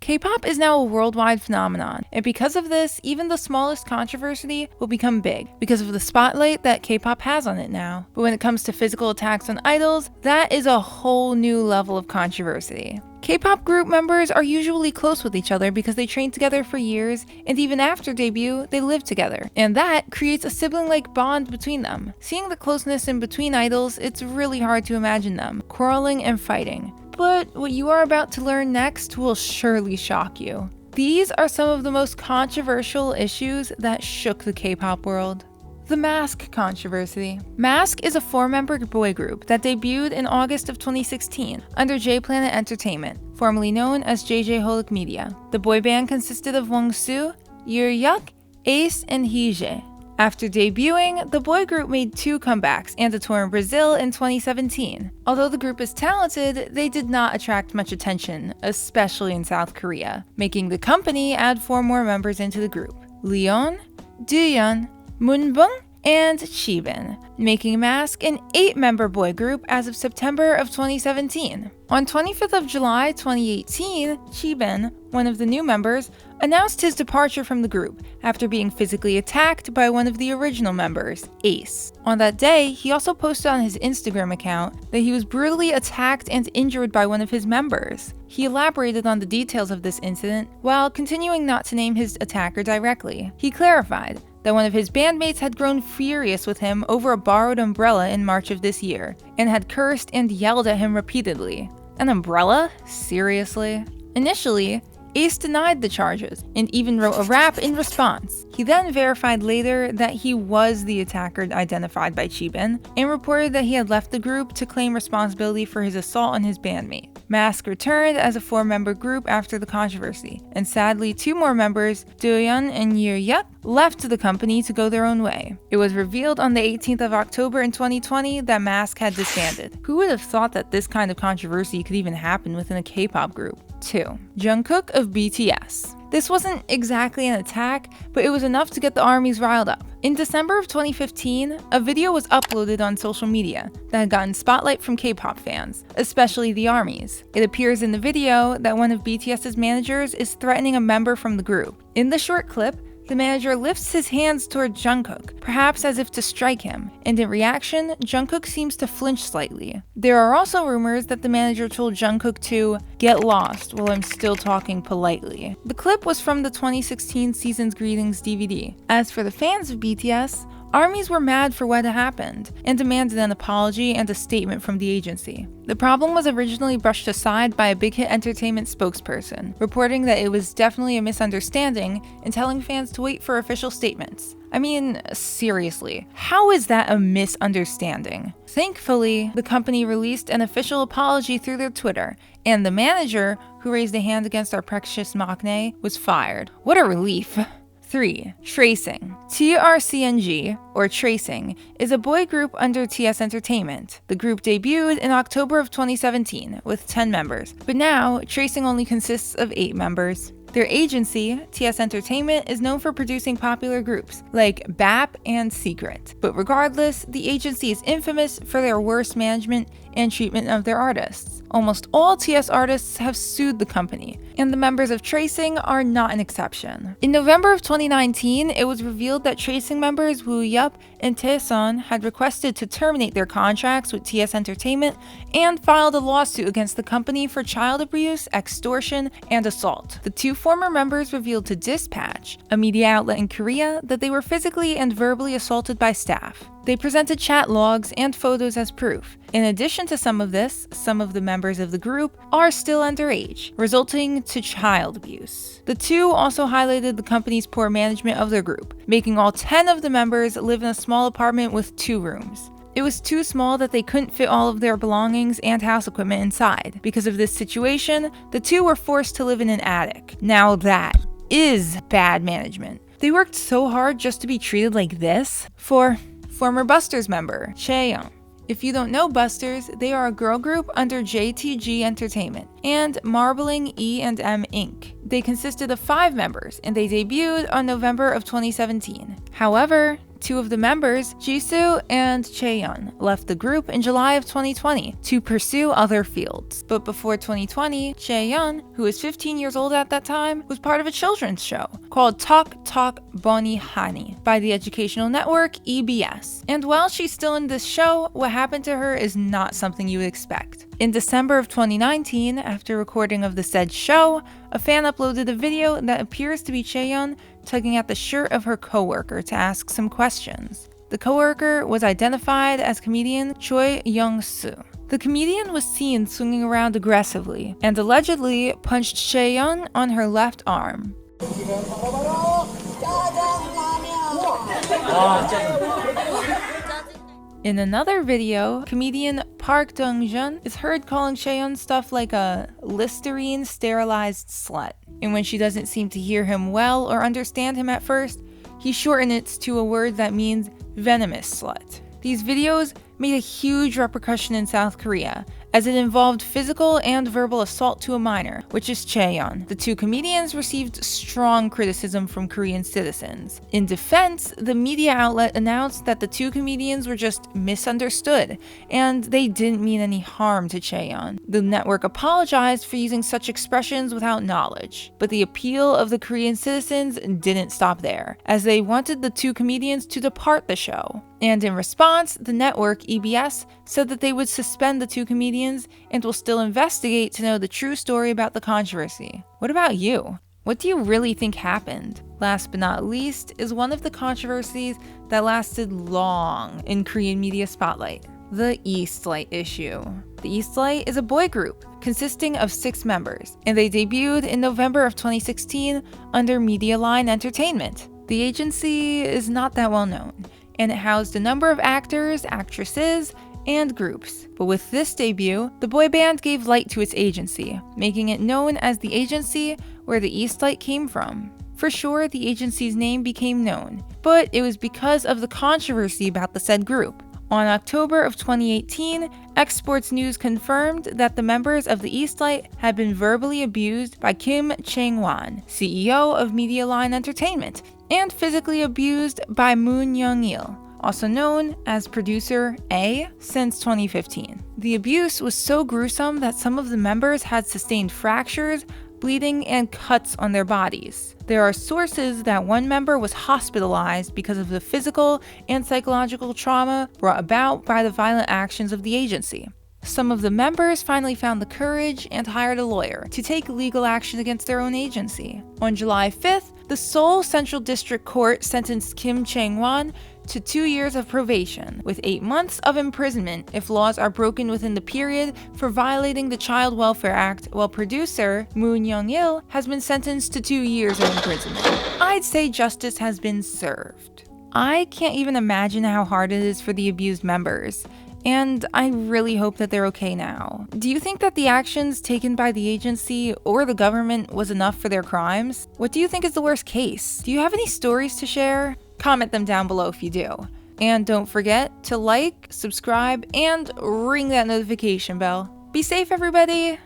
K-pop is now a worldwide phenomenon, and because of this, even the smallest controversy will become big because of the spotlight that K-pop has on it now. But when it comes to physical attacks on idols, that is a whole new level of controversy. K-pop group members are usually close with each other because they train together for years, and even after debut, they live together. And that creates a sibling-like bond between them. Seeing the closeness in between idols, it's really hard to imagine them quarreling and fighting. But what you are about to learn next will surely shock you. These are some of the most controversial issues that shook the K-pop world. The MASC controversy. MASC is a 4-member boy group that debuted in August of 2016 under J Planet Entertainment, formerly known as JJ Holik Media. The boy band consisted of Wongsu, Yeoryuk, Ace, and Heejay. After debuting, the boy group made 2 comebacks and a tour in Brazil in 2017. Although the group is talented, they did not attract much attention, especially in South Korea, making the company add 4 more members into the group: Leon, Doyeon, Moonbung, and Chaeyeon, making MASC an 8-member boy group as of September of 2017. On 25th of July 2018, Chaeyeon, one of the new members, announced his departure from the group after being physically attacked by one of the original members, Ace. On that day, he also posted on his Instagram account that he was brutally attacked and injured by one of his members. He elaborated on the details of this incident while continuing not to name his attacker directly. He clarified that one of his bandmates had grown furious with him over a borrowed umbrella in March of this year, and had cursed and yelled at him repeatedly. An umbrella? Seriously? Initially, Ace denied the charges, and even wrote a rap in response. He then verified later that he was the attacker identified by Chaeyeon, and reported that he had left the group to claim responsibility for his assault on his bandmate. MASC returned as a 4-member group after the controversy, and sadly 2 more members, Doyeon and Yeoryuk, left the company to go their own way. It was revealed on the 18th of October in 2020 that MASC had disbanded. Who would have thought that this kind of controversy could even happen within a K-pop group? 2. Jungkook of BTS. This wasn't exactly an attack, but it was enough to get the armies riled up. In December of 2015, a video was uploaded on social media that had gotten spotlight from K-pop fans, especially the armies. It appears in the video that one of BTS's managers is threatening a member from the group. In the short clip, the manager lifts his hands toward Jungkook, perhaps as if to strike him, and in reaction, Jungkook seems to flinch slightly. There are also rumors that the manager told Jungkook to "get lost while I'm still talking politely." The clip was from the 2016 Season's Greetings DVD. As for the fans of BTS, armies were mad for what had happened, and demanded an apology and a statement from the agency. The problem was originally brushed aside by a Big Hit Entertainment spokesperson, reporting that it was definitely a misunderstanding and telling fans to wait for official statements. I mean, seriously, how is that a misunderstanding? Thankfully, the company released an official apology through their Twitter, and the manager, who raised a hand against our precious maknae, was fired. What a relief. 3. Tracing. TRCNG, or Tracing, is a boy group under TS Entertainment. The group debuted in October of 2017 with 10 members, but now Tracing only consists of 8 members. Their agency, TS Entertainment, is known for producing popular groups like BAP and Secret. But regardless, the agency is infamous for their worst management and treatment of their artists. Almost all TS artists have sued the company, and the members of Tracing are not an exception. In November of 2019, it was revealed that Tracing members Woo Yup and Taeson had requested to terminate their contracts with TS Entertainment and filed a lawsuit against the company for child abuse, extortion, and assault. The 2 former members revealed to Dispatch, a media outlet in Korea, that they were physically and verbally assaulted by staff. They presented chat logs and photos as proof. In addition to some of this, some of the members of the group are still underage, resulting to child abuse. The 2 also highlighted the company's poor management of their group, making all 10 of the members live in a small apartment with 2 rooms. It was too small that they couldn't fit all of their belongings and house equipment inside. Because of this situation, the 2 were forced to live in an attic. Now that is bad management. They worked so hard just to be treated like this? For former Busters member, Chaeyeon. If you don't know Busters, they are a girl group under JTG Entertainment and Marbling E&M Inc. They consisted of 5 members, and they debuted on November of 2017. However, Two of the members, Jisoo and Chaeyeon, left the group in July of 2020 to pursue other fields. But before 2020, Chaeyeon, who was 15 years old at that time, was part of a children's show called Talk Talk Bonnie Hani by the educational network EBS. And while she's still in this show, what happened to her is not something you would expect. In December of 2019, after recording of the said show, a fan uploaded a video that appears to be Chaeyeon tugging at the shirt of her coworker to ask some questions. The coworker was identified as comedian Choi Young-soo. The comedian was seen swinging around aggressively and allegedly punched Chaeyeon on her left arm. In another video, comedian Park Dong-jun is heard calling Chaeyeon stuff like a Listerine sterilized slut. And when she doesn't seem to hear him well or understand him at first, he shortened it to a word that means venomous slut. These videos made a huge repercussion in South Korea, as it involved physical and verbal assault to a minor, which is Chaeyeon. The two comedians received strong criticism from Korean citizens. In defense, the media outlet announced that the two comedians were just misunderstood, and they didn't mean any harm to Chaeyeon. The network apologized for using such expressions without knowledge, but the appeal of the Korean citizens didn't stop there, as they wanted the two comedians to depart the show. And in response, the network, EBS, said that they would suspend the two comedians and will still investigate to know the true story about the controversy. What about you? What do you really think happened? Last but not least is one of the controversies that lasted long in Korean media spotlight: the Eastlight issue. The Eastlight is a boy group consisting of 6 members, and they debuted in November of 2016 under Media Line Entertainment. The agency is not that well known, and it housed a number of actors, actresses, and groups. But with this debut, the boy band gave light to its agency, making it known as the agency where the Eastlight came from. For sure, the agency's name became known, but it was because of the controversy about the said group. On October of 2018, Exports News confirmed that the members of the Eastlight had been verbally abused by Kim Chang-won, CEO of Media Line Entertainment, and physically abused by Moon Young-il, also known as producer A, since 2015. The abuse was so gruesome that some of the members had sustained fractures, bleeding, and cuts on their bodies. There are sources that one member was hospitalized because of the physical and psychological trauma brought about by the violent actions of the agency. Some of the members finally found the courage and hired a lawyer to take legal action against their own agency. On July 5th, the Seoul Central District Court sentenced Kim Chang-won to 2 years of probation, with 8 months of imprisonment if laws are broken within the period for violating the Child Welfare Act, while producer Moon Young-il has been sentenced to 2 years of imprisonment. I'd say justice has been served. I can't even imagine how hard it is for the abused members, and I really hope that they're okay now. Do you think that the actions taken by the agency or the government was enough for their crimes? What do you think is the worst case? Do you have any stories to share? Comment them down below if you do. And don't forget to like, subscribe, and ring that notification bell. Be safe, everybody!